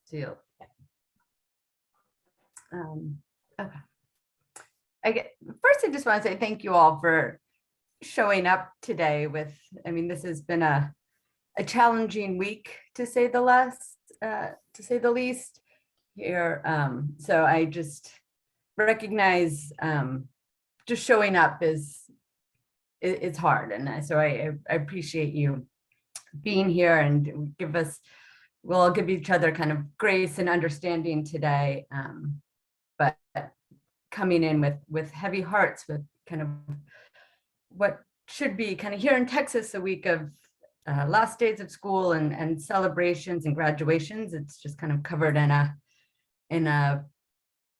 So, okay. First, I just want to say thank you all for showing up today with, I mean, this has been a challenging week to say the least here. So I just recognize just showing up it's hard. And so I appreciate you being here and we'll give each other kind of grace and understanding today. But coming in with heavy hearts, with kind of what should be kind of here in Texas a week of last days of school and celebrations and graduations. It's just kind of covered in a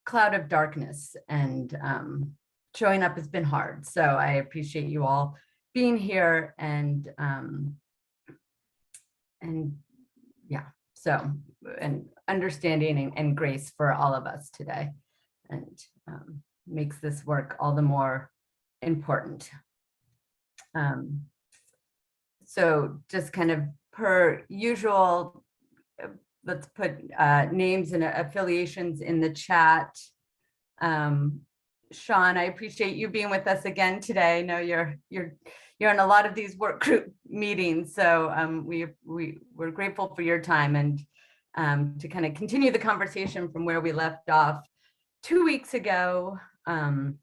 cloud of darkness, and showing up has been hard. So I appreciate you all being here and yeah, so, and understanding and grace for all of us today, and makes this work all the more important. So just kind of per usual, let's put names and affiliations in the chat. Sean, I appreciate you being with us again today. I know you're in a lot of these work group meetings, so we're grateful for your time and to kind of continue the conversation from where we left off 2 weeks ago. And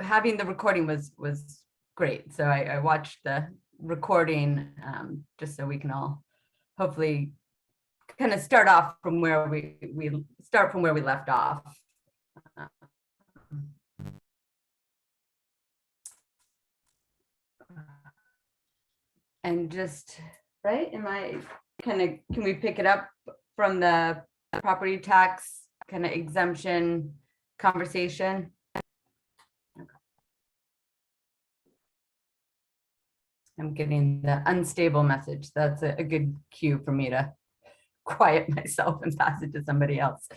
having the recording was great. So I watched the recording just so we can all hopefully kind of start off from where we left off. And just, right, can we pick it up from the property tax kind of exemption conversation? Okay. I'm getting the unstable message. That's a good cue for me to quiet myself and pass it to somebody else.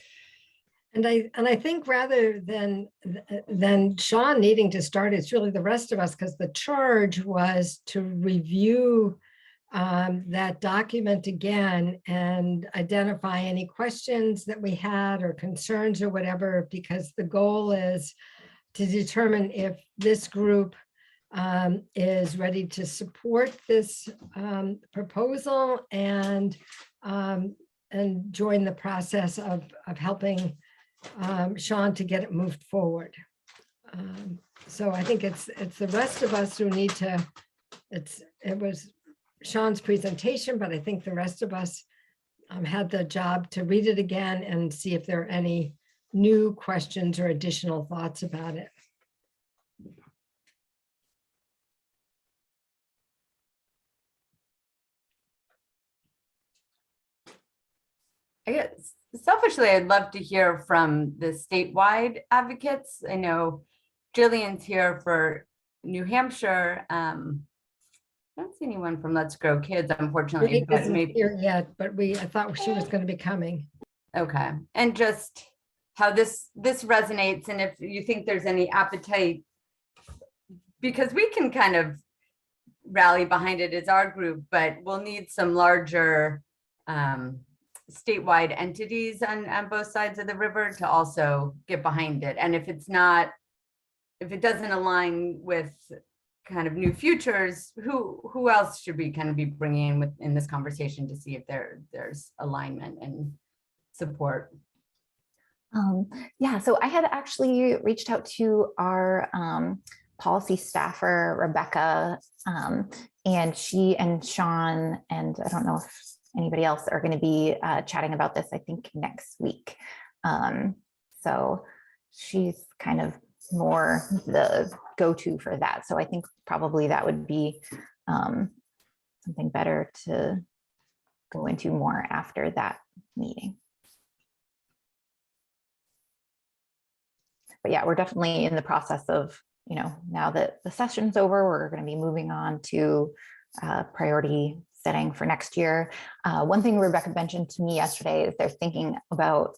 And I think rather than Sean needing to start, it's really the rest of us, because the charge was to review that document again and identify any questions that we had or concerns or whatever, because the goal is to determine if this group is ready to support this proposal and join the process of helping Sean to get it moved forward. So I think it's the rest of us who need to, it was Sean's presentation, but I think the rest of us had the job to read it again and see if there are any new questions or additional thoughts about it. I guess selfishly, I'd love to hear from the statewide advocates. I know Jillian's here for New Hampshire. I don't see anyone from Let's Grow Kids, unfortunately. But maybe here yet, but I thought she was going to be coming. Okay, and just how this resonates, and if you think there's any appetite, because we can kind of rally behind it as our group, but we'll need some larger statewide entities on both sides of the river to also get behind it. And if it doesn't align with kind of New Futures, who else should we kind of be bringing in in this conversation to see if there's alignment and support? Yeah, so I had actually reached out to our policy staffer, Rebecca, and she and Sean, and I don't know if anybody else are going to be chatting about this, I think next week. So she's kind of more the go-to for that. So I think probably that would be something better to go into more after that meeting. But yeah, we're definitely in the process of, now that the session's over, we're going to be moving on to priority setting for next year. One thing Rebecca mentioned to me yesterday is they're thinking about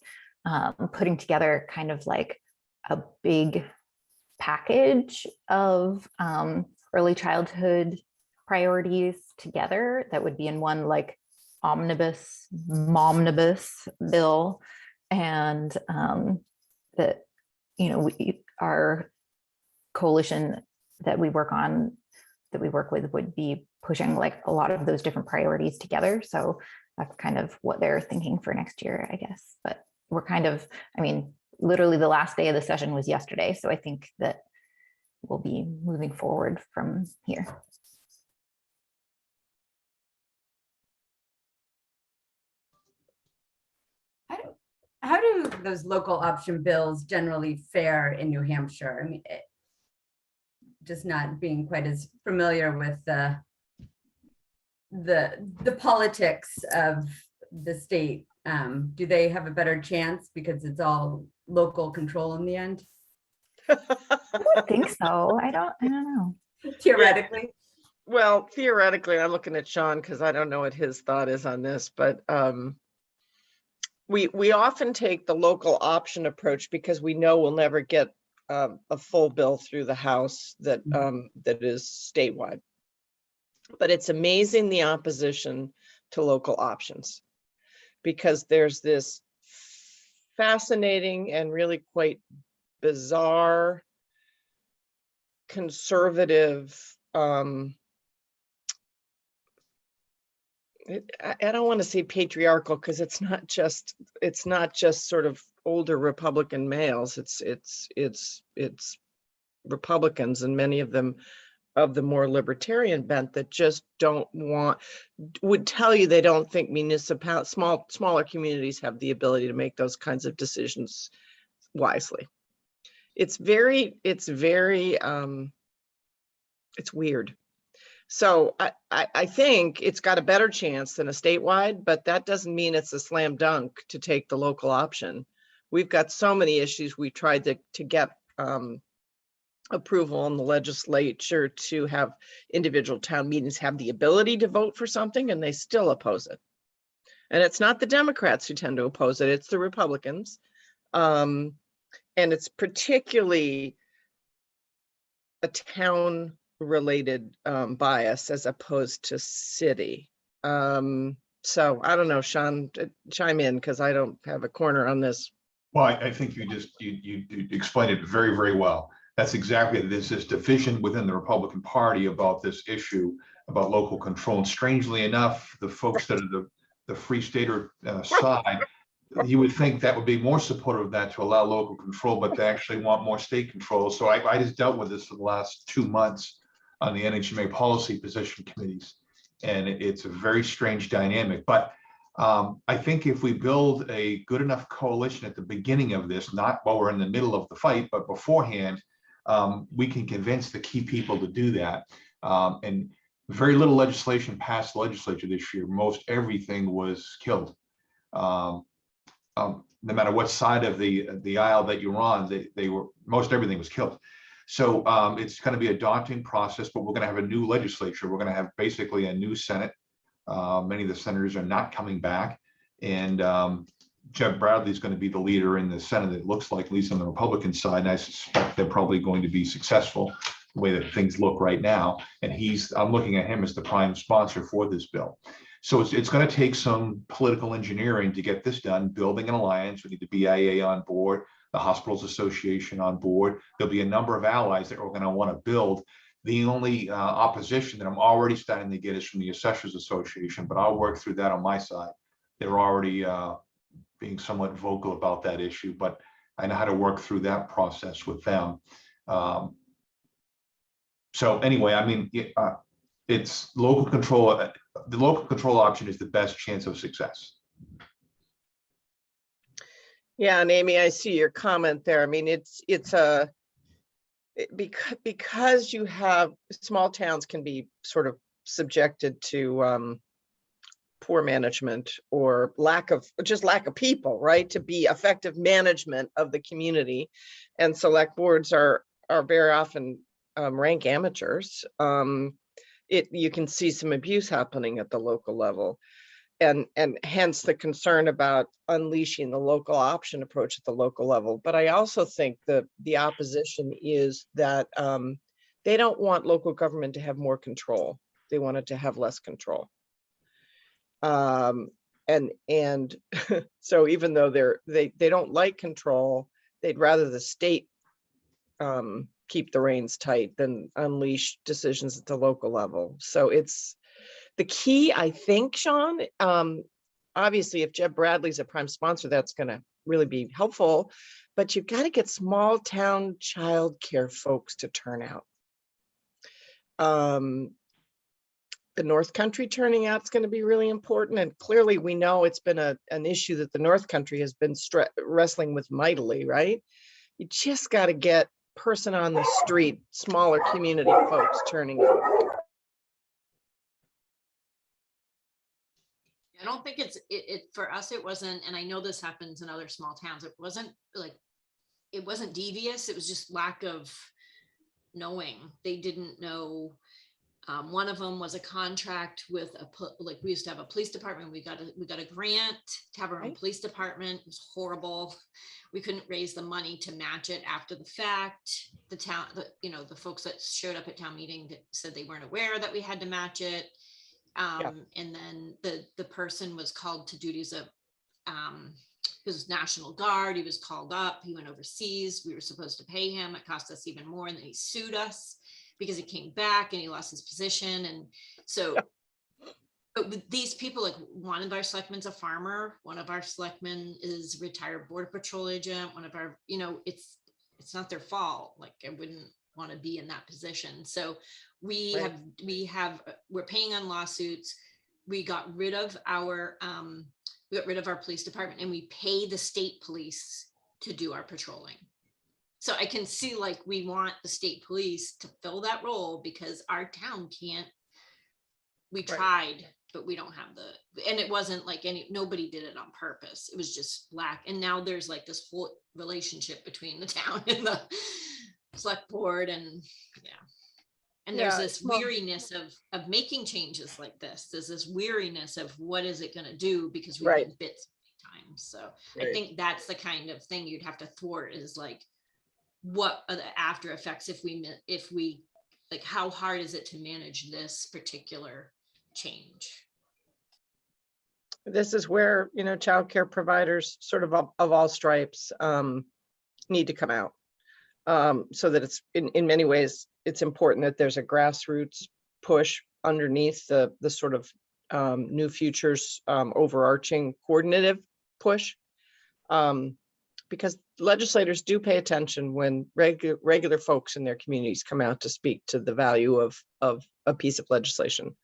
putting together kind of like a big package of early childhood priorities together that would be in one like momnibus bill, and that, you know, our coalition that we work with would be pushing like a lot of those different priorities together. So that's kind of what they're thinking for next year, I guess. But we're kind of, I mean, literally the last day of the session was yesterday. So I think that we'll be moving forward from here. How do those local option bills generally fare in New Hampshire? I mean, just not being quite as familiar with the politics of the state. Do they have a better chance because it's all local control in the end? I think so. I don't know. Theoretically. Well, theoretically, I'm looking at Sean because I don't know what his thought is on this, but we often take the local option approach because we know we'll never get a full bill through the House that that is statewide. But it's amazing the opposition to local options, because there's this fascinating and really quite bizarre conservative, I don't want to say patriarchal, because it's not just sort of older Republican males. It's Republicans, and many of them of the more libertarian bent, that just would tell you they don't think smaller communities have the ability to make those kinds of decisions wisely. It's weird. So I think it's got a better chance than a statewide, but that doesn't mean it's a slam dunk to take the local option. We've got so many issues we tried to get approval in the legislature to have individual town meetings have the ability to vote for something, and they still oppose it. And it's not the Democrats who tend to oppose it, it's the Republicans. And it's particularly a town related bias as opposed to city. So I don't know, Sean, chime in, because I don't have a corner on this. Well, I think you explained it very, very well. That's exactly it. There's this division within the Republican Party about this issue about local control. And strangely enough, the folks that are the Free Stater side, you would think that would be more supportive of that, to allow local control, but they actually want more state control. So I just dealt with this for the last 2 months on the NHMA policy position committees, and it's a very strange dynamic. But I think if we build a good enough coalition at the beginning of this, not while we're in the middle of the fight, but beforehand, we can convince the key people to do that. And very little legislation passed the legislature this year. Most everything was killed. No matter what side of the aisle that you're on, most everything was killed. So it's going to be a daunting process, but we're going to have a new legislature. We're going to have basically a new Senate. Many of the senators are not coming back, and Jeb Bradley is going to be the leader in the Senate. It looks like, at least on the Republican side, and I suspect they're probably going to be successful the way that things look right now. And I'm looking at him as the prime sponsor for this bill. So it's going to take some political engineering to get this done, building an alliance. We need the BIA on board, the Hospitals Association on board. There'll be a number of allies that we're going to want to build. The only opposition that I'm already starting to get is from the Assessors Association, but I'll work through that on my side. They're already being somewhat vocal about that issue, but I know how to work through that process with them. So anyway, I mean, it's local control. The local control option is the best chance of success. Yeah, and Amy, I see your comment there. I mean, because you have small towns can be sort of subjected to poor management or lack of people, right, to be effective management of the community, and select boards are very often rank amateurs. You can see some abuse happening at the local level, and hence the concern about unleashing the local option approach at the local level. But I also think that the opposition is that they don't want local government to have more control. They want it to have less control. And so even though they don't like control, they'd rather the state keep the reins tight than unleash decisions at the local level. So it's the key, I think, Sean. Obviously, if Jeb Bradley's a prime sponsor, that's going to really be helpful. But you've got to get small town childcare folks to turn out. The North Country turning out is going to be really important. And clearly we know it's been an issue that the North Country has been wrestling with mightily, right? You just got to get person on the street, smaller community folks turning out. I don't think it for us, it wasn't, and I know this happens in other small towns. It wasn't devious. It was just lack of knowing. They didn't know. One of them was a contract with we used to have a police department. We got a grant to have our own police department. It was horrible. We couldn't raise the money to match it after the fact. The folks that showed up at town meeting that said they weren't aware that we had to match it. And then the person was called to duties of his National Guard. He was called up. He went overseas. We were supposed to pay him. It cost us even more, and then he sued us because he came back and he lost his position. And so, but with these people, like one of our selectmen's a farmer, one of our selectmen is a retired border patrol agent, one of our, it's not their fault. Like I wouldn't want to be in that position. So we're paying on lawsuits. We got rid of our police department, and we pay the state police to do our patrolling. So I can see, like, we want the state police to fill that role because our town can't. We tried, but we don't have and it wasn't like nobody did it on purpose. It was just lack. And now there's like this whole relationship between the town and the select board, and and there's this weariness of making changes like this. There's this weariness of what is it going to do, because we've been bit so many times. So I think that's the kind of thing you'd have to thwart, is like, what are the after effects if we like, how hard is it to manage this particular change? This is where, childcare providers sort of all stripes need to come out. So that it's in many ways, it's important that there's a grassroots push underneath the sort of New Futures overarching coordinative push. Because legislators do pay attention when regular folks in their communities come out to speak to the value of a piece of legislation,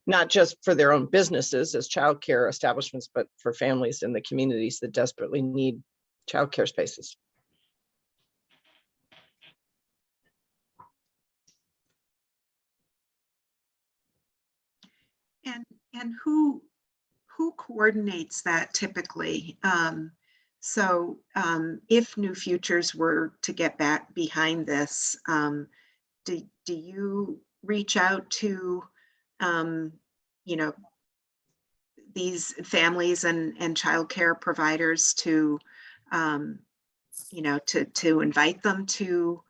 not just for their own businesses as childcare establishments, but for families in the communities that desperately need childcare spaces. And who coordinates that typically? So if New Futures were to get back behind this, do you reach out to, these families and childcare providers to, to invite them to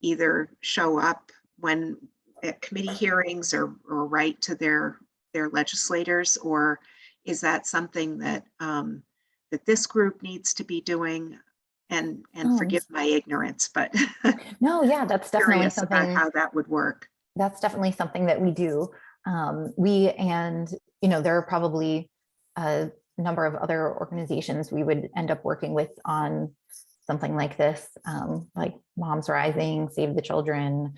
either show up when at committee hearings or write to their legislators, or is that something that that this group needs to be doing? And forgive my ignorance, but no, yeah, that's definitely something about how that would work. That's definitely something that we do. There are probably a number of other organizations we would end up working with on something like this, like Moms Rising, Save the Children.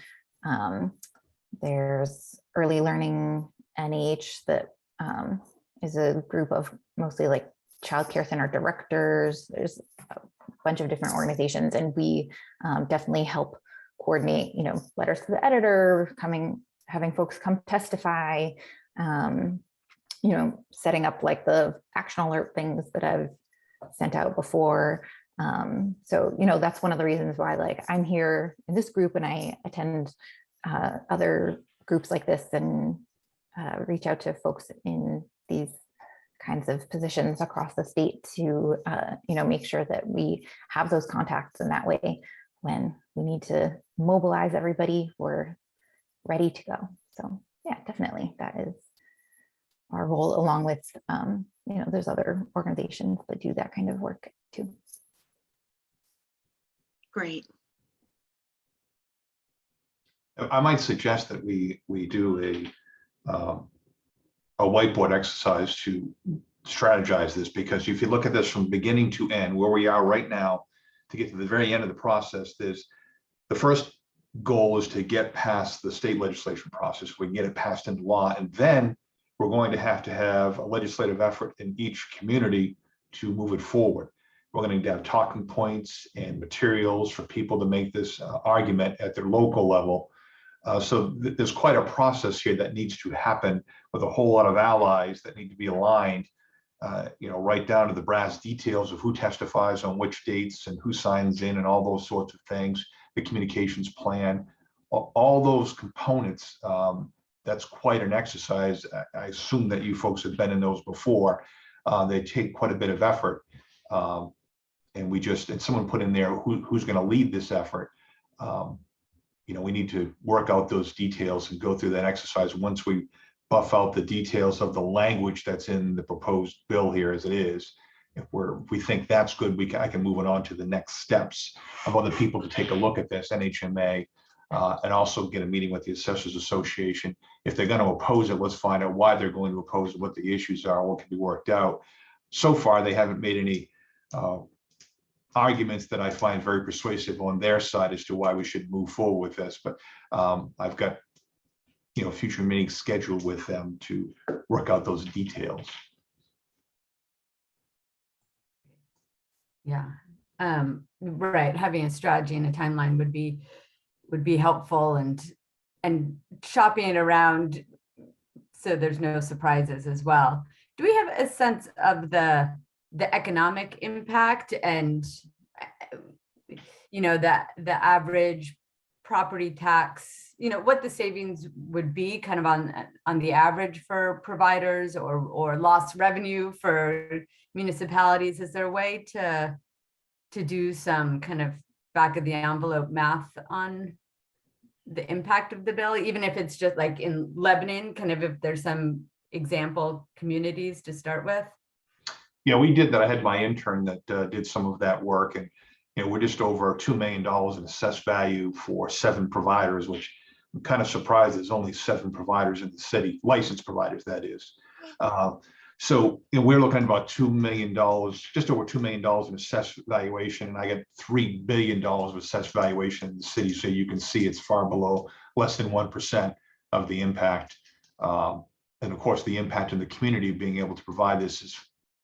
There's Early Learning NH that is a group of mostly like childcare center directors. There's a bunch of different organizations, and we definitely help coordinate, letters to the editor, having folks come testify, setting up like the action alert things that I've sent out before. So, that's one of the reasons why, like, I'm here in this group and I attend other groups like this and reach out to folks in these kinds of positions across the state to, make sure that we have those contacts, and that way, when we need to mobilize everybody, we're ready to go. So yeah, definitely, that is our role, along with, there's other organizations that do that kind of work too. Great. I might suggest that we do a whiteboard exercise to strategize this, because if you look at this from beginning to end, where we are right now, to get to the very end of the process, there's the first goal is to get past the state legislation process. We can get it passed into law, and then we're going to have a legislative effort in each community to move it forward. We're going to have talking points and materials for people to make this argument at their local level. So there's quite a process here that needs to happen, with a whole lot of allies that need to be aligned, right down to the brass details of who testifies on which dates and who signs in and all those sorts of things, the communications plan, all those components. That's quite an exercise. I assume that you folks have been in those before. They take quite a bit of effort. And someone put in there who's going to lead this effort. We need to work out those details and go through that exercise. Once we buff out the details of the language that's in the proposed bill here as it is, if we think that's good, I can move it on to the next steps of other people to take a look at this, NHMA, and also get a meeting with the Assessors Association. If they're going to oppose it, let's find out why they're going to oppose it, what the issues are, what can be worked out. So far, they haven't made any arguments that I find very persuasive on their side as to why we should move forward with this. But I've got future meetings scheduled with them to work out those details. Yeah, right. Having a strategy and a timeline would be helpful, and shopping it around so there's no surprises as well. Do we have a sense of the economic impact and that the average property tax, what the savings would be kind of on the average for providers, or lost revenue for municipalities? Is there a way to do some kind of back of the envelope math on the impact of the bill, even if it's just like in Lebanon, kind of if there's some example communities to start with? Yeah, we did that. I had my intern that did some of that work, and we're just over $2 million in assessed value for 7 providers, which I'm kind of surprised there's only 7 providers in the city, licensed providers, that is. So we're looking at about $2 million, just over $2 million in assessed valuation, and I get $3 billion of assessed valuation in the city. So you can see it's far below, less than 1% of the impact. And of course, the impact in the community of being able to provide this is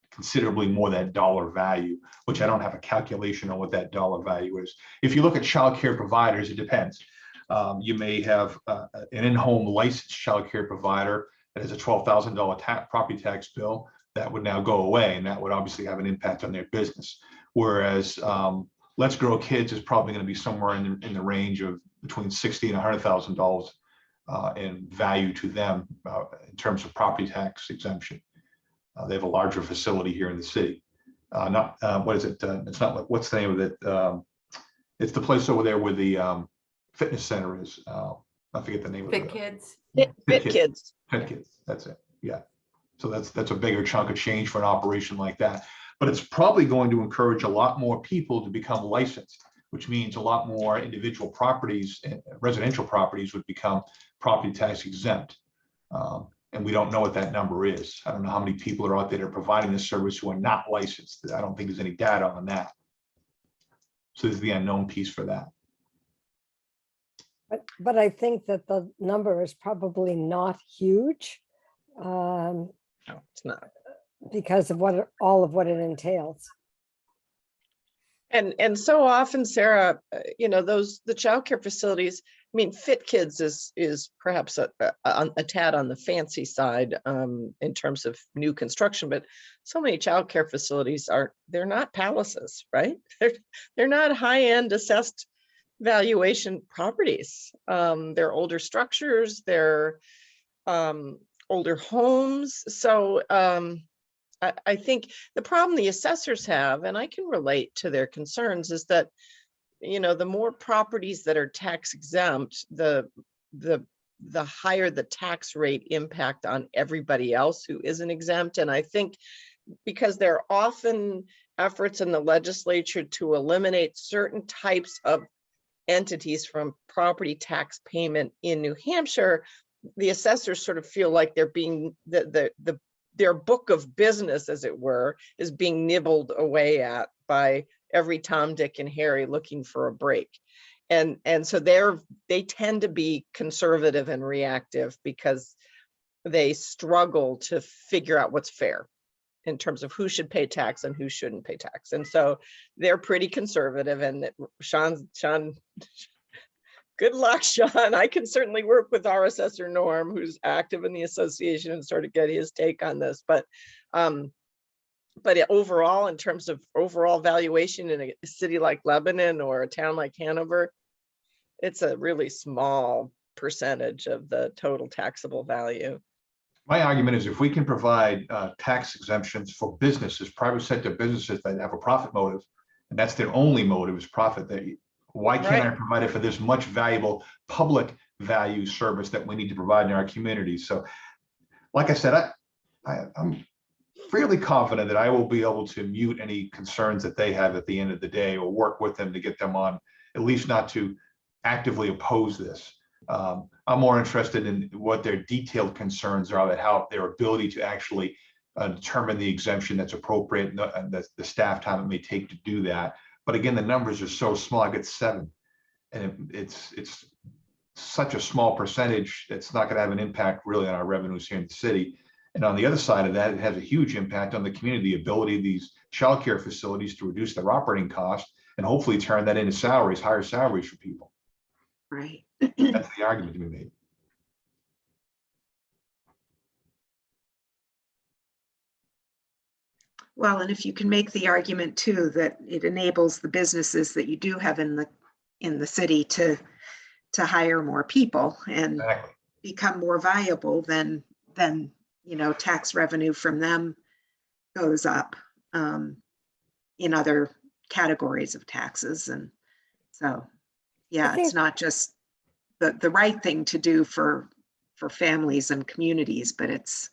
considerably more than dollar value, which I don't have a calculation on what that dollar value is. If you look at childcare providers, it depends. You may have an in-home licensed childcare provider that has a $12,000 property tax bill that would now go away, and that would obviously have an impact on their business. Whereas Let's Grow Kids is probably going to be somewhere in the range of between $60,000 and $100,000 in value to them in terms of property tax exemption. They have a larger facility here in the city. What is it? It's not, what's the name of it? It's the place over there where the fitness center is. I forget the name of it. Fit Kids. Fit Kids. Fit Kids, that's it. Yeah. So that's a bigger chunk of change for an operation like that. But it's probably going to encourage a lot more people to become licensed, which means a lot more individual properties, residential properties, would become property tax exempt. And we don't know what that number is. I don't know how many people are out there that are providing this service who are not licensed. I don't think there's any data on that. So there's the unknown piece for that. But I think that the number is probably not huge. No, it's not. Because of all of what it entails. And so often, Sara, the childcare facilities, I mean, Fit Kids is perhaps a tad on the fancy side in terms of new construction, but so many childcare facilities they're not palaces, right? They're not high-end assessed valuation properties. They're older structures, they're older homes. So I think the problem the assessors have, and I can relate to their concerns, is that, the more properties that are tax exempt, the the higher the tax rate impact on everybody else who isn't exempt. And I think because there are often efforts in the legislature to eliminate certain types of entities from property tax payment in New Hampshire, the assessors sort of feel like they're being their book of business, as it were, is being nibbled away at by every Tom, Dick, and Harry looking for a break. And so they tend to be conservative and reactive because they struggle to figure out what's fair in terms of who should pay tax and who shouldn't pay tax. And so they're pretty conservative. And Sean, good luck, Sean. I can certainly work with our assessor Norm, who's active in the association, and sort of get his take on this. But overall, in terms of overall valuation in a city like Lebanon or a town like Hanover, it's a really small percentage of the total taxable value. My argument is if we can provide tax exemptions for businesses, private sector businesses that have a profit motive, and that's their only motive is profit, why can't I provide it for this much valuable public value service that we need to provide in our communities? So like I said, I'm fairly confident that I will be able to mute any concerns that they have at the end of the day, or work with them to get them on, at least not to actively oppose this. I'm more interested in what their detailed concerns are, about how their ability to actually determine the exemption that's appropriate and the staff time it may take to do that. But again, the numbers are so small. I get 7, and it's such a small percentage. It's not going to have an impact really on our revenues here in the city. And on the other side of that, it has a huge impact on the community, the ability of these childcare facilities to reduce their operating costs and hopefully turn that into salaries, higher salaries for people. Right. That's the argument to be made. Well, and if you can make the argument too that it enables the businesses that you do have in the city to hire more people and become more viable, then tax revenue from them goes up in other categories of taxes. And so, yeah, it's not just the right thing to do for families and communities, but it's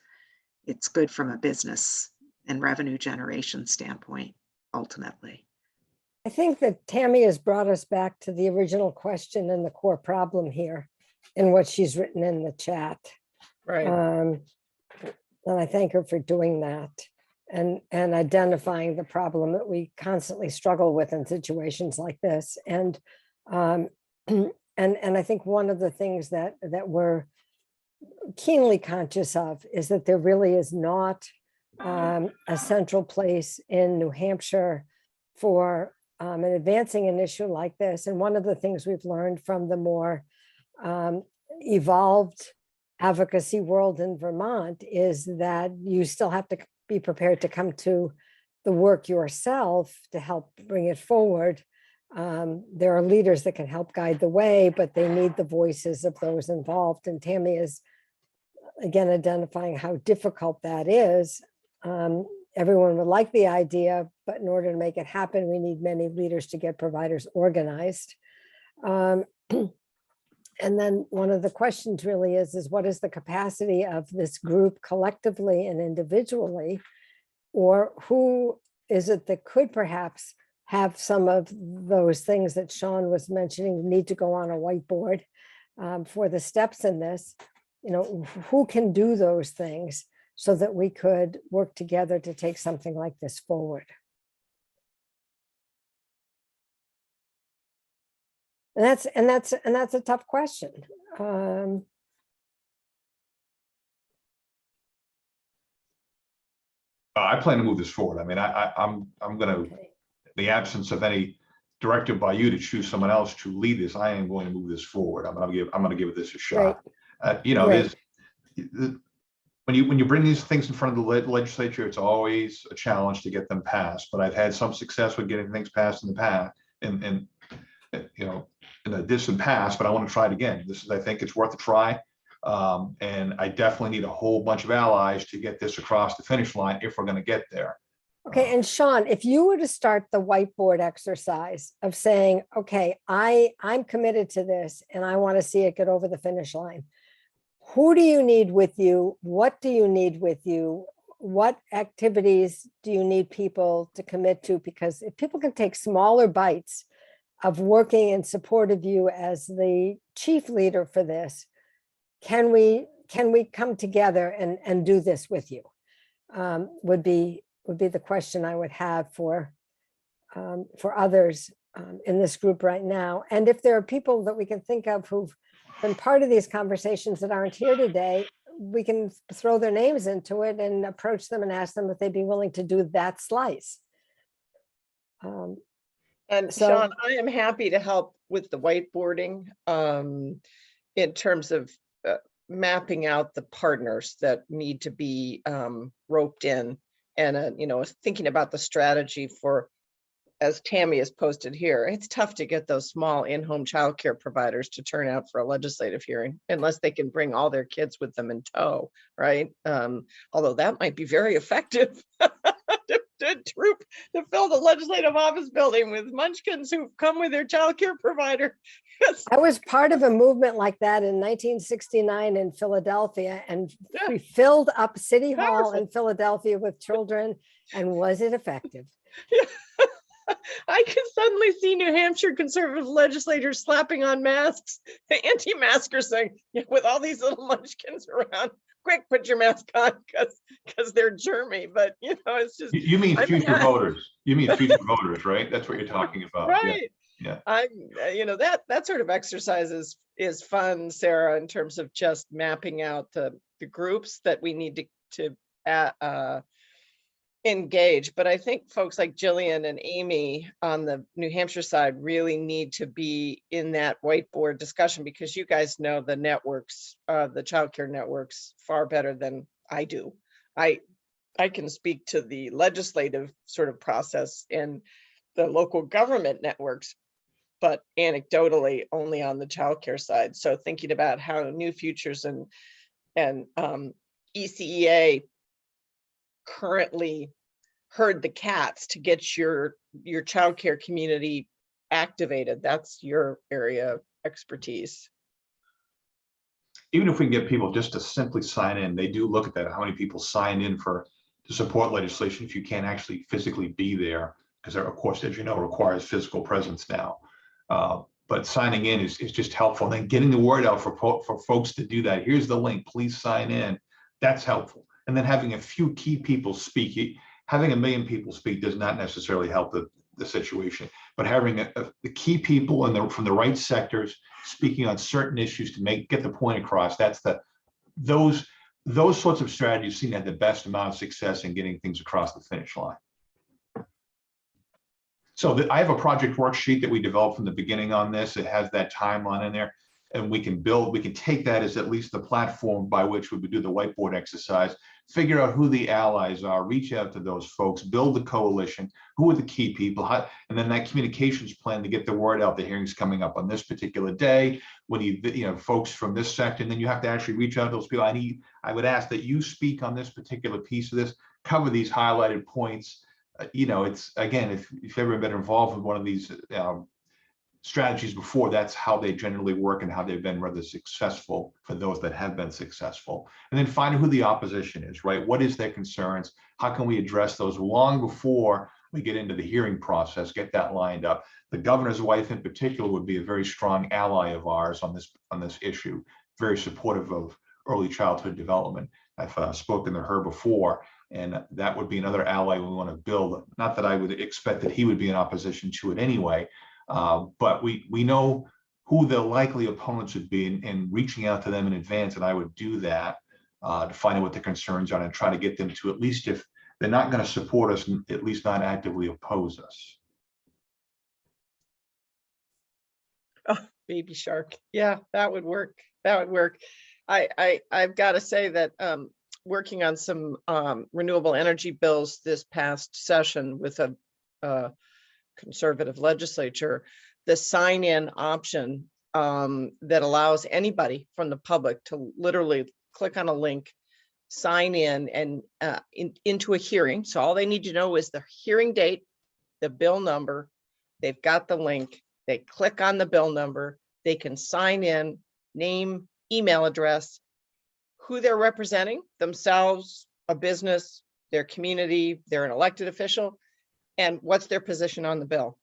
good from a business and revenue generation standpoint, ultimately. I think that Tammy has brought us back to the original question and the core problem here in what she's written in the chat. Right. And I thank her for doing that and identifying the problem that we constantly struggle with in situations like this. And I think one of the things that we're keenly conscious of is that there really is not a central place in New Hampshire for advancing an issue like this. And one of the things we've learned from the more evolved advocacy world in Vermont is that you still have to be prepared to come to the work yourself to help bring it forward. There are leaders that can help guide the way, but they need the voices of those involved. And Tammy is, again, identifying how difficult that is. Everyone would like the idea, but in order to make it happen, we need many leaders to get providers organized. And then one of the questions really is what is the capacity of this group collectively and individually, or who is it that could perhaps have some of those things that Sean was mentioning need to go on a whiteboard for the steps in this, who can do those things so that we could work together to take something like this forward. And that's a tough question. I plan to move this forward. I mean, I'm going to, Okay. the absence of any directive by you to choose someone else to lead this, I am going to move this forward. I'm going to give this a shot. Right. When you bring these things in front of the legislature, it's always a challenge to get them passed. But I've had some success with getting things passed in the past, in the distant past. But I want to try it again. I think it's worth a try. And I definitely need a whole bunch of allies to get this across the finish line if we're going to get there. Okay, and Sean, if you were to start the whiteboard exercise of saying, okay, I'm committed to this and I want to see it get over the finish line, who do you need with you? What do you need with you? What activities do you need people to commit to? Because if people can take smaller bites of working in support of you as the chief leader for this, can we come together and do this with you? Would be the question I would have for others in this group right now. And if there are people that we can think of who've been part of these conversations that aren't here today, we can throw their names into it and approach them and ask them if they'd be willing to do that slice. And So- Sean, I am happy to help with the whiteboarding in terms of mapping out the partners that need to be roped in, and you know, thinking about the strategy for, as Tammy has posted here, it's tough to get those small in-home childcare providers to turn out for a legislative hearing unless they can bring all their kids with them in tow, right? Although that might be very effective to fill the legislative office building with munchkins who've come with their childcare provider. I was part of a movement like that in 1969 in Philadelphia, and Yeah. we filled up City Hall Powerful. in Philadelphia with children. And was it effective? I can suddenly see New Hampshire conservative legislators slapping on masks, the anti-maskers saying, yeah, with all these little munchkins around, quick, put your mask on because they're germy. But you know, it's just You mean I mean, future voters? You mean future voters, right? That's what you're talking about. Yeah. right. Yeah. I'm, you know, that sort of exercise is fun, Sarah, in terms of just mapping out the groups that we need to engage. But I think folks like Jillian and Amy on the New Hampshire side really need to be in that whiteboard discussion, because you guys know the networks, the childcare networks far better than I do. I can speak to the legislative sort of process and the local government networks, but anecdotally only on the childcare side. So thinking about how New Futures and ECEA currently herd the cats to get your childcare community activated. That's your area of expertise. Even if we can get people just to simply sign in, they do look at that, how many people sign in to support legislation if you can't actually physically be there, because of course, as you know, requires physical presence now. But signing in is just helpful. And then getting the word out for folks to do that. Here's the link, please sign in. That's helpful. And then having a few key people speak. Having 1 million people speak does not necessarily help the situation, but having the key people from the right sectors speaking on certain issues to get the point across. Those sorts of strategies seem to have the best amount of success in getting things across the finish line. So I have a project worksheet that we developed from the beginning on this. It has that timeline in there, and we can take that as at least the platform by which we would do the whiteboard exercise, figure out who the allies are, reach out to those folks, build the coalition, who are the key people, and then that communications plan to get the word out. The hearing's coming up on this particular day. When you know folks from this sector, and then you have to actually reach out to those people. I would ask that you speak on this particular piece of this, cover these highlighted points. You know, it's again, if you've ever been involved with one of these strategies before, that's how they generally work and how they've been rather successful for those that have been successful. And then find who the opposition is, right? What is their concerns? How can we address those long before we get into the hearing process, get that lined up? The governor's wife in particular would be a very strong ally of ours on this issue, very supportive of early childhood development. I've spoken to her before, and that would be another ally we want to build. Not that I would expect that he would be in opposition to it anyway, but we know who the likely opponents would be, and reaching out to them in advance, and I would do that to find out what their concerns are and try to get them to, at least if they're not going to support us, at least not actively oppose us. Oh, baby shark. Yeah, that would work. That would work. I've got to say that working on some renewable energy bills this past session with a conservative legislature, the sign-in option that allows anybody from the public to literally click on a link, sign in, and into a hearing. So all they need to know is the hearing date, the bill number. They've got the link. They click on the bill number. They can sign in, name, email address, who they're representing, themselves, a business, their community, they're an elected official, and what's their position on the bill.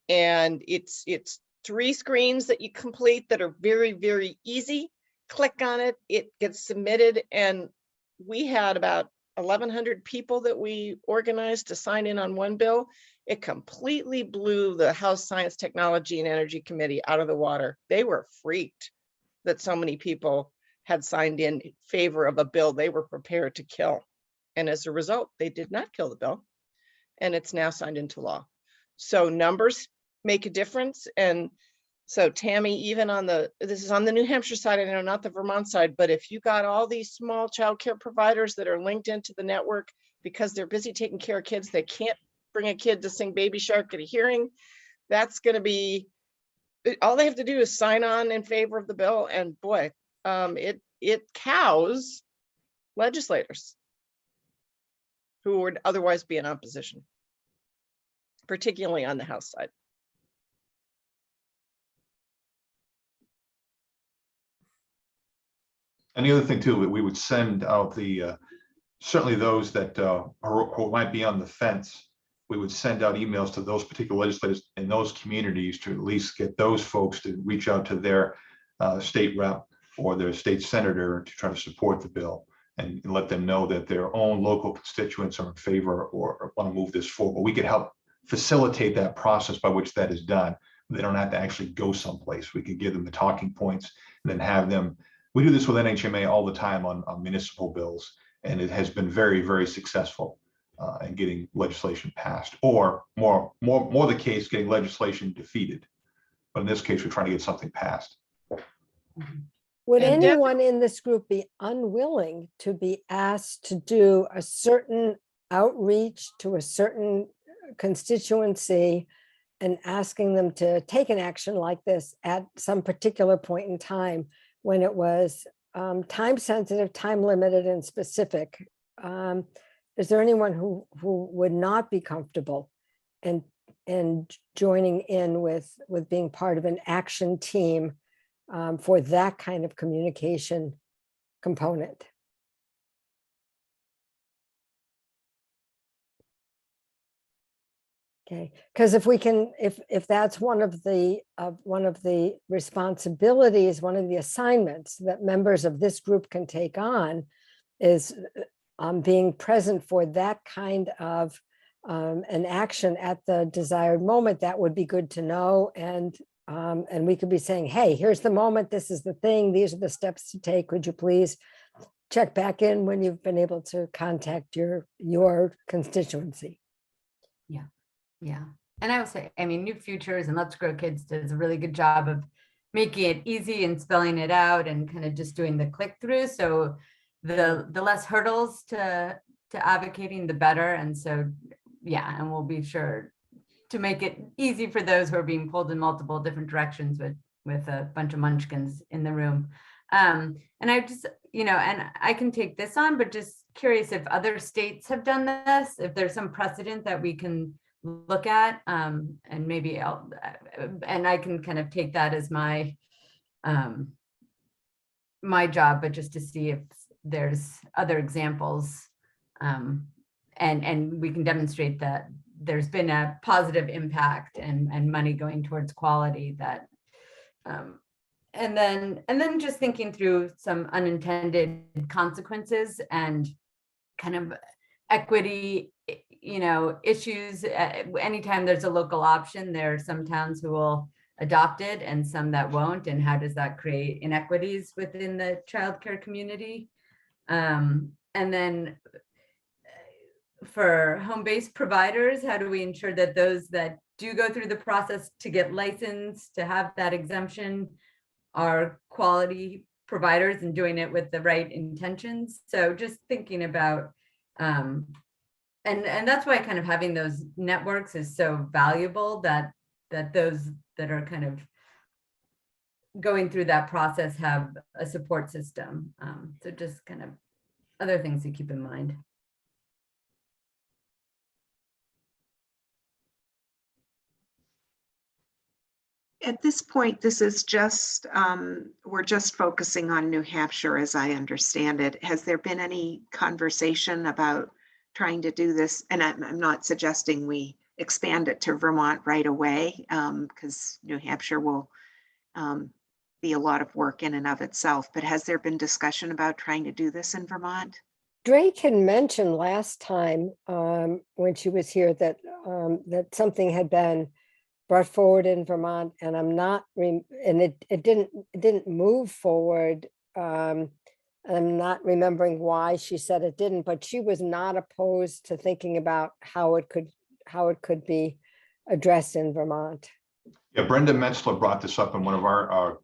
And it's 3 screens that you complete that are very, very easy. Click on it, it gets submitted. And we had about 1,100 people that we organized to sign in on one bill. It completely blew the House Science, Technology, and Energy Committee out of the water. They were freaked that so many people had signed in favor of a bill they were prepared to kill. And as a result, they did not kill the bill. And it's now signed into law. So numbers make a difference. And so Tammy, even on this is on the New Hampshire side, I know not the Vermont side, but if you got all these small childcare providers that are linked into the network because they're busy taking care of kids, they can't bring a kid to sing Baby Shark at a hearing, that's going to be, all they have to do is sign on in favor of the bill. And boy, it cows legislators who would otherwise be in opposition, particularly on the House side. And the other thing too, we would send out the, certainly those that who might be on the fence, we would send out emails to those particular legislators in those communities to at least get those folks to reach out to their state rep or their state senator to try to support the bill and let them know that their own local constituents are in favor or want to move this forward. We could help facilitate that process by which that is done. They don't have to actually go someplace. We could give them the talking points and then have them. We do this with NHMA all the time on municipal bills, and it has been very, very successful in getting legislation passed, or more the case, getting legislation defeated. But in this case, we're trying to get something passed. Would And anyone in this group be unwilling to be asked to do a certain outreach to a certain constituency and asking them to take an action like this at some particular point in time when it was time sensitive, time limited, and specific? Is there anyone who would not be comfortable and joining in with being part of an action team for that kind of communication component? Okay, because if that's one of the responsibilities, one of the assignments that members of this group can take on is being present for that kind of an action at the desired moment, that would be good to know. And we could be saying, hey, here's the moment, this is the thing, these are the steps to take. Would you please check back in when you've been able to contact your constituency? Yeah. And I will say, I mean, New Futures and Let's Grow Kids does a really good job of making it easy and spelling it out and kind of just doing the click through. So the less hurdles to advocating, the better. And so, yeah, and we'll be sure to make it easy for those who are being pulled in multiple different directions with a bunch of munchkins in the room. And I just, and I can take this on, but just curious if other states have done this, if there's some precedent that we can look at, and maybe and I can kind of take that as my my job, but just to see if there's other examples, and we can demonstrate that there's been a positive impact and money going towards quality, that and then just thinking through some unintended consequences and kind of equity issues. Anytime there's a local option, there are some towns who will adopt it and some that won't, and how does that create inequities within the childcare community? And then for home-based providers, how do we ensure that those that do go through the process to get licensed to have that exemption are quality providers and doing it with the right intentions? So just thinking about and that's why kind of having those networks is so valuable, that those that are kind of going through that process have a support system. So just kind of other things to keep in mind. At this point, this is just, we're just focusing on New Hampshire, as I understand it. Has there been any conversation about trying to do this? And I'm not suggesting we expand it to Vermont right away, because New Hampshire will be a lot of work in and of itself. But has there been discussion about trying to do this in Vermont? Drake had mentioned last time when she was here that that something had been brought forward in Vermont, and I'm not, and it didn't move forward. I'm not remembering why she said it didn't, but she was not opposed to thinking about how it could be addressed in Vermont. Yeah, Brenda Metzler brought this up in one of our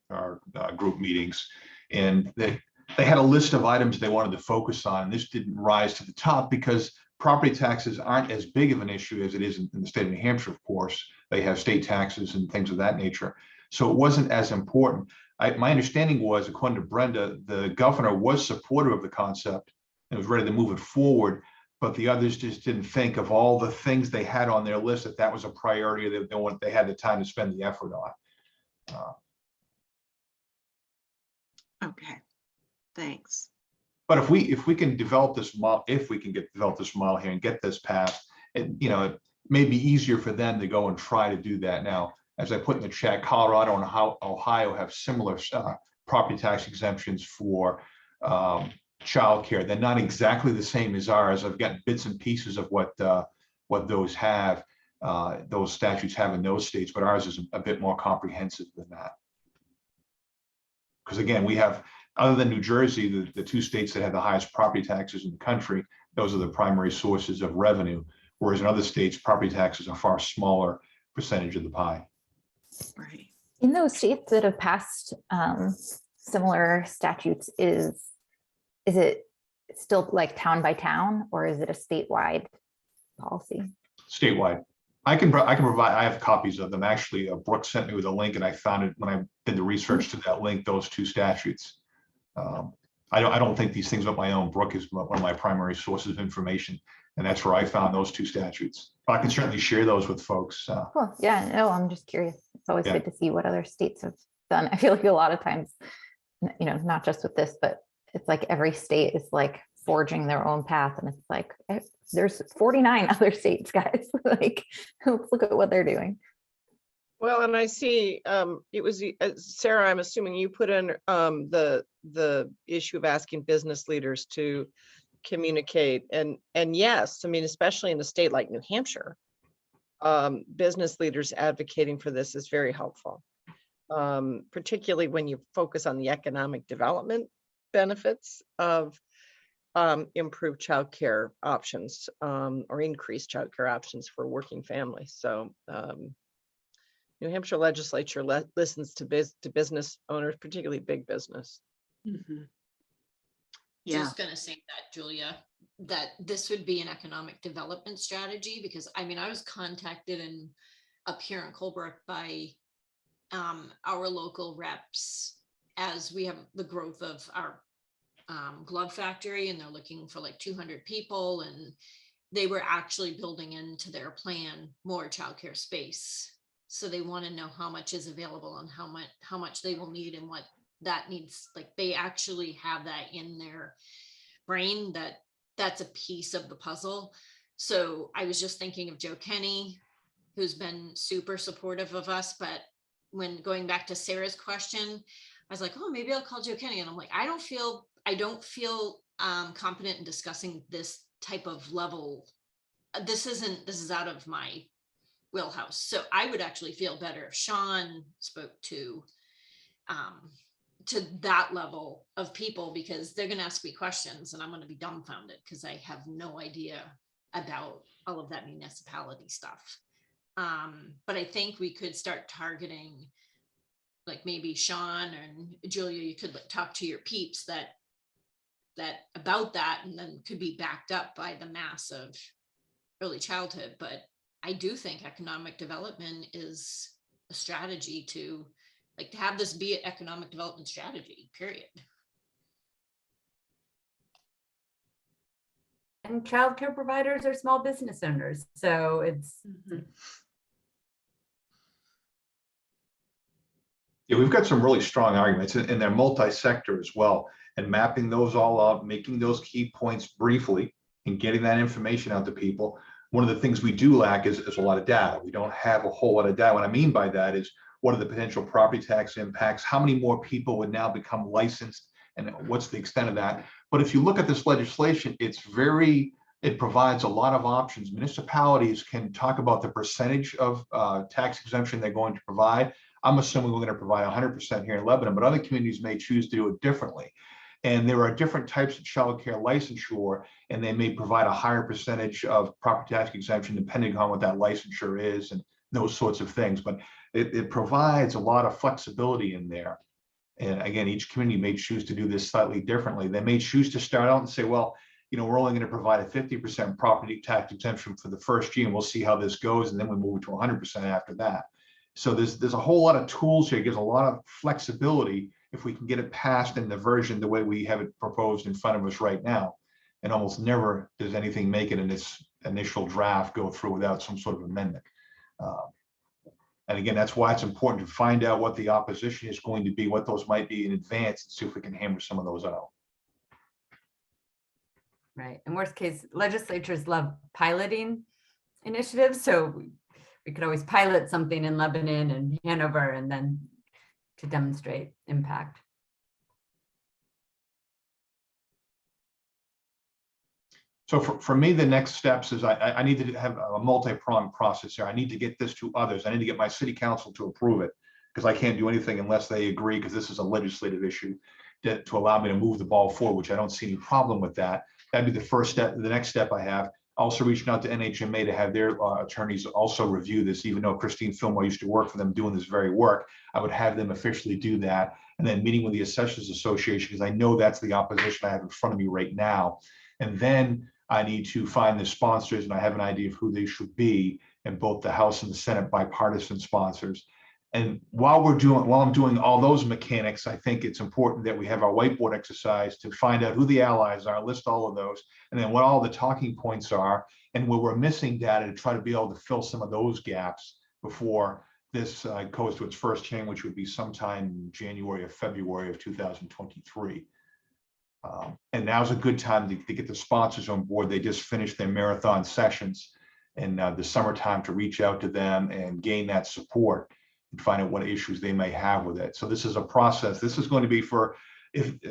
group meetings, and they had a list of items they wanted to focus on. This didn't rise to the top because property taxes aren't as big of an issue as it is in the state of New Hampshire, of course. They have state taxes and things of that nature. So it wasn't as important. My understanding was, according to Brenda, the governor was supportive of the concept and was ready to move it forward, but the others just didn't think of all the things they had on their list that was a priority that they had the time to spend the effort on. Okay, thanks. But if we can develop this model, develop this model here and get this passed, it may be easier for them to go and try to do that. Now, as I put in the chat, Colorado and Ohio have similar property tax exemptions for childcare. They're not exactly the same as ours. I've got bits and pieces of what those statutes have in those states, but ours is a bit more comprehensive than that. Because again, we have, other than New Jersey, the two states that have the highest property taxes in the country, those are the primary sources of revenue. Whereas in other states, property taxes are a far smaller percentage of the pie. Right. In those states that have passed similar statutes, is it still like town by town, or is it a statewide policy? Statewide. I can provide, I have copies of them. Actually, Brooke sent me with a link, and I found it when I did the research to that link, those two statutes. I don't think these things up my own. Brooke is one of my primary sources of information, and that's where I found those two statutes. But I can certainly share those with folks. Cool. Yeah, no, I'm just curious. It's always Yeah. good to see what other states have done. I feel like a lot of times, not just with this, but it's like every state is like forging their own path, and it's like there's 49 other states, guys. Like, let's look at what they're doing. Well, and I see it was Sara, I'm assuming you put in the issue of asking business leaders to communicate, and yes, I mean, especially in a state like New Hampshire, business leaders advocating for this is very helpful, particularly when you focus on the economic development benefits of improved childcare options, or increased childcare options for working families. So New Hampshire legislature listens to business owners, particularly big business. Mm-hmm. Yeah. Just gonna say that, Julia, that this would be an economic development strategy, because I mean, I was contacted up here in Colebrook by our local reps as we have the growth of our glove factory, and they're looking for like 200 people, and they were actually building into their plan more childcare space. So they want to know how much is available and how much they will need and what that needs. Like, they actually have that in their brain, that's a piece of the puzzle. So I was just thinking of Joe Kenny, who's been super supportive of us. But when going back to Sarah's question, I was like, oh, maybe I'll call Joe Kenny. And I'm like, I don't feel competent in discussing this type of level. This is out of my wheelhouse. So I would actually feel better if Sean spoke to that level of people, because they're going to ask me questions and I'm going to be dumbfounded because I have no idea about all of that municipality stuff. But I think we could start targeting, like maybe Sean and Julia, you could talk to your peeps that about that, and then could be backed up by the mass of early childhood. But I do think economic development is a strategy to have this be an economic development strategy, period. And childcare providers are small business owners. So it's, Yeah, we've got some really strong arguments, and they're multi-sector as well. And mapping those all out, making those key points briefly, and getting that information out to people. One of the things we do lack is a lot of data. We don't have a whole lot of data. What I mean by that is, what are the potential property tax impacts? How many more people would now become licensed? And what's the extent of that? But if you look at this legislation, it provides a lot of options. Municipalities can talk about the percentage of tax exemption they're going to provide. I'm assuming we're going to provide 100% here in Lebanon, but other communities may choose to do it differently. And there are different types of childcare licensure, and they may provide a higher percentage of property tax exemption depending on what that licensure is and those sorts of things. But it provides a lot of flexibility in there. And again, each community may choose to do this slightly differently. They may choose to start out and say, well, we're only going to provide a 50% property tax exemption for the first year, and we'll see how this goes, and then we move to 100% after that. So there's a whole lot of tools here. It gives a lot of flexibility if we can get it passed in the version the way we have it proposed in front of us right now. And almost never does anything make it in its initial draft go through without some sort of amendment. And again, that's why it's important to find out what the opposition is going to be, what those might be in advance, and see if we can hammer some of those out. Right. In worst case, legislatures love piloting initiatives. So we could always pilot something in Lebanon and Hanover and then to demonstrate impact. So for me, the next steps is I need to have a multi-pronged process here. I need to get this to others. I need to get my city council to approve it, because I can't do anything unless they agree, because this is a legislative issue, to allow me to move the ball forward, which I don't see any problem with that. That'd be the first step. The next step I have, also reaching out to NHMA to have their attorneys also review this, even though Christine Fillmore used to work for them doing this very work. I would have them officially do that. And then meeting with the Assessors Association, because I know that's the opposition I have in front of me right now. And then I need to find the sponsors, and I have an idea of who they should be, in both the House and the Senate bipartisan sponsors. And while I'm doing all those mechanics, I think it's important that we have our whiteboard exercise to find out who the allies are, list all of those, and then what all the talking points are, and where we're missing data, to try to be able to fill some of those gaps before this goes to its first hearing, which would be sometime in January or February of 2023. And now's a good time to get the sponsors on board. They just finished their marathon sessions in the summertime, to reach out to them and gain that support and find out what issues they may have with it. So this is a process. This is going to be for,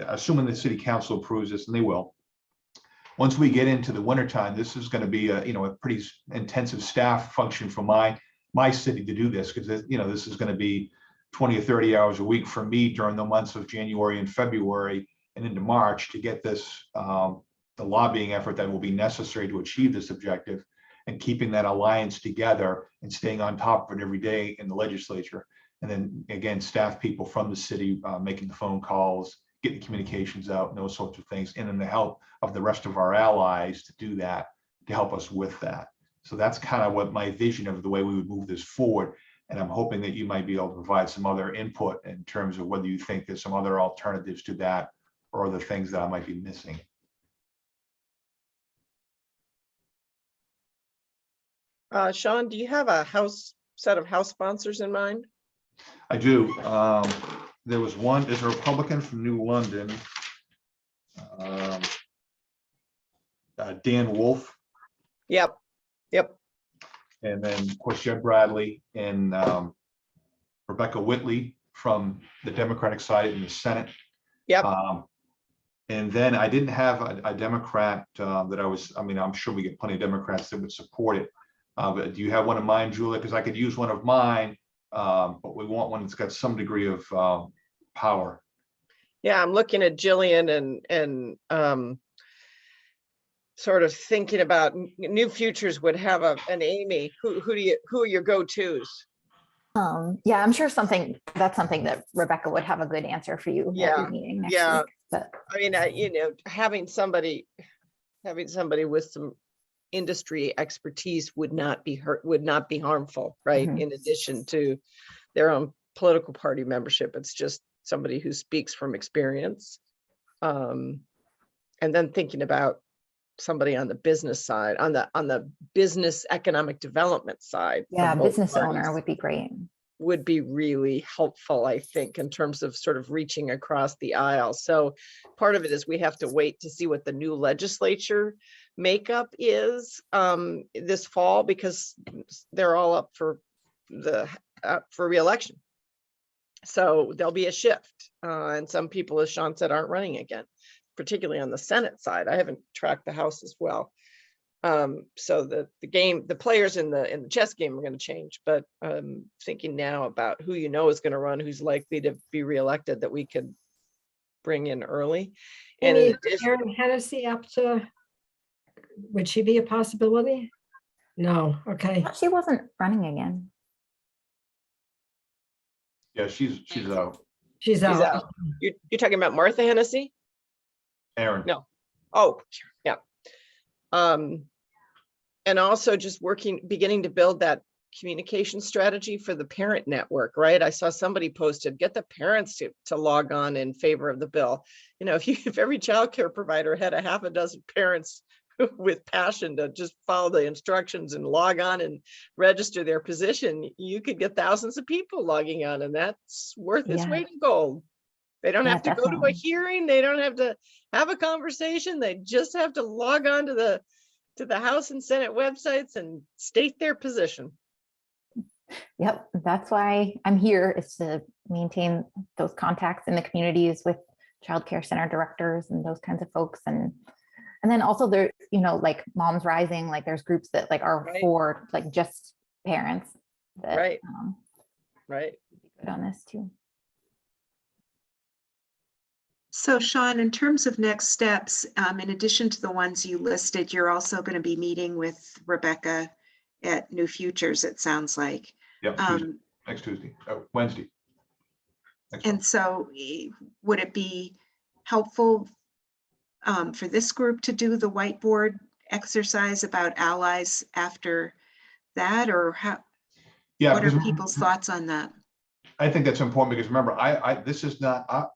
assuming the city council approves this, and they will. Once we get into the wintertime, this is going to be a pretty intensive staff function for my city to do this, because this is going to be 20 or 30 hours a week for me during the months of January and February and into March, to get this the lobbying effort that will be necessary to achieve this objective, and keeping that alliance together and staying on top of it every day in the legislature. And then again, staff people from the city making the phone calls, getting communications out, and those sorts of things, and then the help of the rest of our allies to do that, to help us with that. So that's kind of what my vision of the way we would move this forward. And I'm hoping that you might be able to provide some other input in terms of whether you think there's some other alternatives to that, or other things that I might be missing. Sean, do you have a set of House sponsors in mind? I do. There was one, there's a Republican from New London, Dan Wolf. Yep. And then, of course, Jeb Bradley and Rebecca Whitley from the Democratic side in the Senate. Yep. And then I didn't have a Democrat I'm sure we get plenty of Democrats that would support it. But do you have one in mind, Julia? Because I could use one of mine, but we want one that's got some degree of power. Yeah, I'm looking at Jillian and sort of thinking about New Futures would have an Amy. Who are your go-tos? Yeah, I'm sure that's something that Rebecca would have a good answer for you. Yeah, at your meeting next yeah. week, but I mean, having somebody with some industry expertise would not be harmful, right? Mhm. In addition to their own political party membership, it's just somebody who speaks from experience. And then thinking about somebody on the business side, on the business economic development side. yeah, from both business owner parties. would be great. would be really helpful, I think, in terms of sort of reaching across the aisle. So part of it is we have to wait to see what the new legislature makeup is this fall, because they're all up for re-election. So there'll be a shift, and some people, as Sean said, aren't running again, particularly on the Senate side. I haven't tracked the House as well. So the players in the chess game are going to change, but thinking now about who is going to run, who's likely to be reelected, that we could bring in early. And in addition, Erin Hennessy up to, would she be a possibility? No, okay. She wasn't running again. Yeah, she's out. She's she's out. out. You're talking about Martha Hennessy? Aaron. No. Oh, yeah. And also just beginning to build that communication strategy for the parent network, right? I saw somebody posted, get the parents to log on in favor of the bill. If every childcare provider had a half a dozen parents with passion to just follow the instructions and log on and register their position, you could get thousands of people logging on, and that's worth its weight in gold. They don't have to go to a hearing. They don't have to have a conversation. They just have to log on to the House and Senate websites and state their position. Yep, that's why I'm here, is to maintain those contacts in the communities with child care center directors and those kinds of folks. And then also there, like Moms Rising, like there's groups that like are for like just parents that right. Good on this too. So Sean, in terms of next steps, in addition to the ones you listed, you're also going to be meeting with Rebecca at New Futures, it sounds like. Yep, next Tuesday, Wednesday. And so would it be helpful for this group to do the whiteboard exercise about allies after that, or how? Yeah, what are people's thoughts on that? I think that's important, because remember, this is not,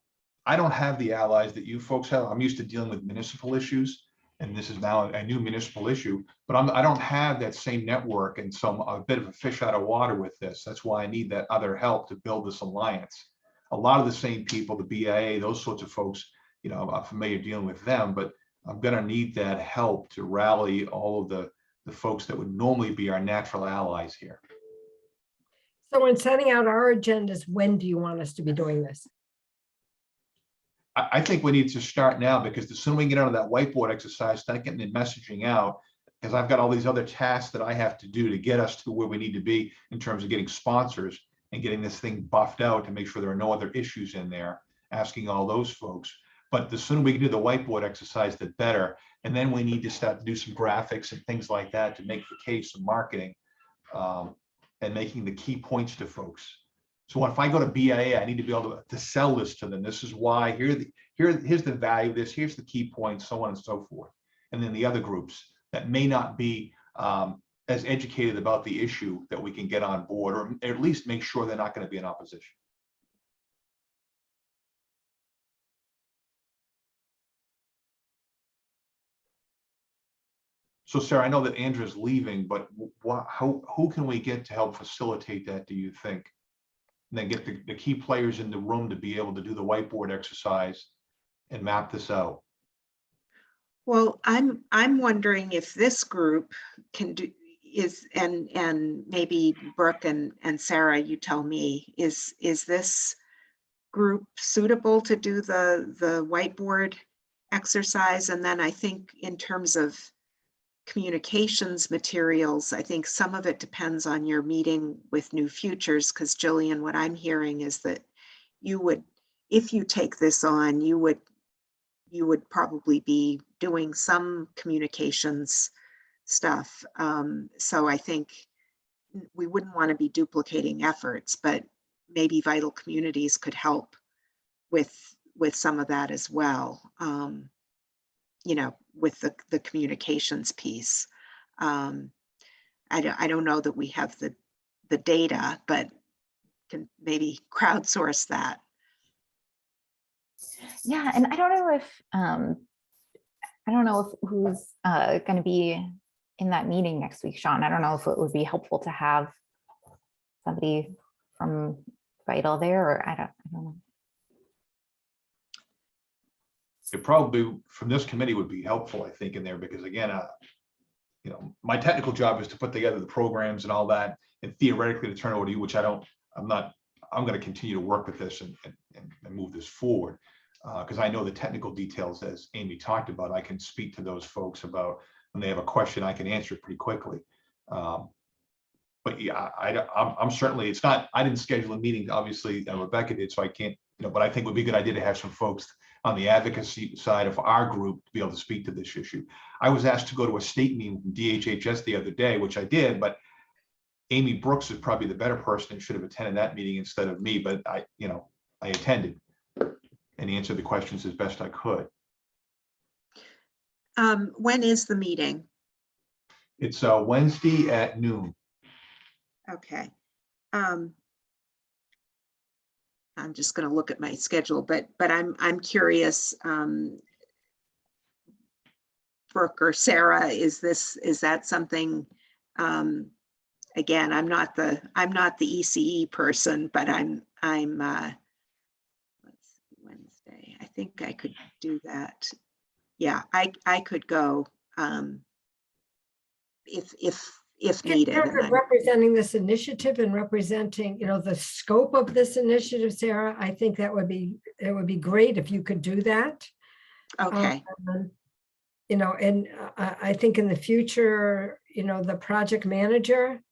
I don't have the allies that you folks have. I'm used to dealing with municipal issues, and this is now a new municipal issue, but I don't have that same network, and so I'm a bit of a fish out of water with this. That's why I need that other help to build this alliance. A lot of the same people, the BIA, those sorts of folks, I'm familiar dealing with them, but I'm going to need that help to rally all of the folks that would normally be our natural allies here. So in setting out our agendas, when do you want us to be doing this? I think we need to start now, because the sooner we get out of that whiteboard exercise, start getting the messaging out, because I've got all these other tasks that I have to do to get us to where we need to be in terms of getting sponsors and getting this thing buffed out to make sure there are no other issues in there, asking all those folks. But the sooner we can do the whiteboard exercise, the better. And then we need to start to do some graphics and things like that to make the case of marketing and making the key points to folks. So if I go to BIA, I need to be able to sell this to them. This is why, here's the value of this, here's the key points, so on and so forth. And then the other groups that may not be as educated about the issue, that we can get on board, or at least make sure they're not going to be in opposition. So Sarah, I know that Andrew's leaving, but who can we get to help facilitate that, do you think? And then get the key players in the room to be able to do the whiteboard exercise and map this out. Well, I'm wondering if this group can do and maybe Brooke and Sara, you tell me, is this group suitable to do the whiteboard exercise? And then I think in terms of communications materials, I think some of it depends on your meeting with New Futures, because Jillian, what I'm hearing is that you would, if you take this on, you would probably be doing some communications stuff. So I think we wouldn't want to be duplicating efforts, but maybe Vital Communities could help with some of that as well. With the communications piece. I don't know that we have the data, but can maybe crowdsource that. Yeah, and I don't know if who's going to be in that meeting next week, Sean. I don't know if it would be helpful to have somebody from Vital there, or I don't know. It probably from this committee would be helpful, I think, in there, because again, you know, my technical job is to put together the programs and all that, and theoretically to turn it over to you, which I'm going to continue to work with this and move this forward. Because I know the technical details, as Amy talked about. I can speak to those folks about when they have a question, I can answer it pretty quickly. But yeah, I'm certainly, it's not, I didn't schedule a meeting, obviously, Rebecca did, so I can't, you know, but I think it would be a good idea to have some folks on the advocacy side of our group to be able to speak to this issue. I was asked to go to a state meeting from DHHS the other day, which I did, but Amy Brooks is probably the better person and should have attended that meeting instead of me, but I attended and answered the questions as best I could. When is the meeting? It's Wednesday at noon. Okay. I'm just going to look at my schedule, but I'm curious, Brooke or Sara, is that something, again, I'm not the ECE person, but I'm let's see, Wednesday. I think I could do that. Yeah, I could go if In needed. terms of representing this initiative and representing, the scope of this initiative, Sara, I think it would be great if you could do that. Okay. And I think in the future, the project manager